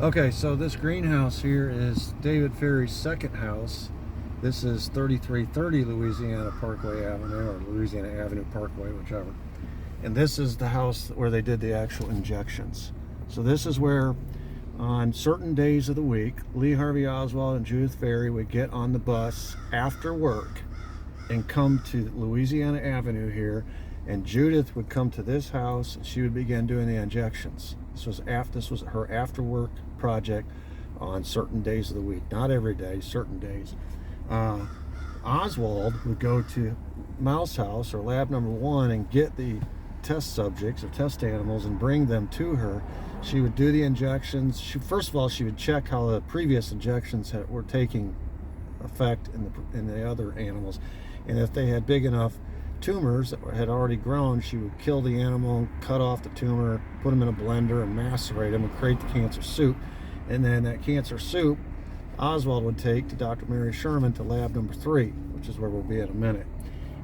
Okay, so this greenhouse here is David Ferry's second house. This is 3330 Louisiana Parkway Avenue, or Louisiana Avenue Parkway, whichever. And this is the house where they did the actual injections. So this is where, on certain days of the week, Lee Harvey Oswald and Judith Ferry would get on the bus after work and come to Louisiana Avenue here, and Judith would come to this house and she would begin doing the injections. This was her after work project on certain days of the week, not every day, certain days. Oswald would go to Mouse House or Lab Number 1 and get the test subjects or test animals and bring them to her. She would do the injections. First of all, she would check how the previous injections were taking effect in the other animals, and if they had big enough tumors that had already grown, she would kill the animal, cut off the tumor, put them in a blender and macerate them and create the cancer soup. And then that cancer soup Oswald would take to Dr. Mary Sherman to Lab Number 3, which is where we'll be in a minute.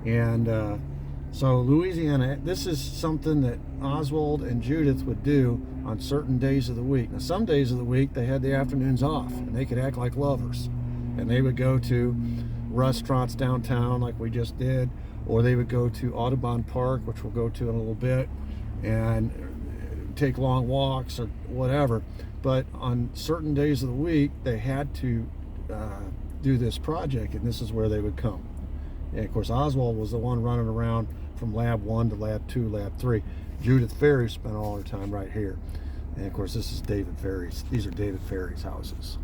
And so Louisiana, this is something that Oswald and Judith would do on certain days of the week. Now, some days of the week they had the afternoons off and they could act like lovers, and they would go to restaurants downtown like we just did, or they would go to Audubon Park, which we'll go to in a little bit, and take long walks or whatever. But on certain days of the week they had to do this project, and this is where they would come. And of course Oswald was the one running around from Lab 1 to Lab 2, Lab 3. Judith Ferry spent all her time right here. And of course this is David Ferry's. These are David Ferry's houses.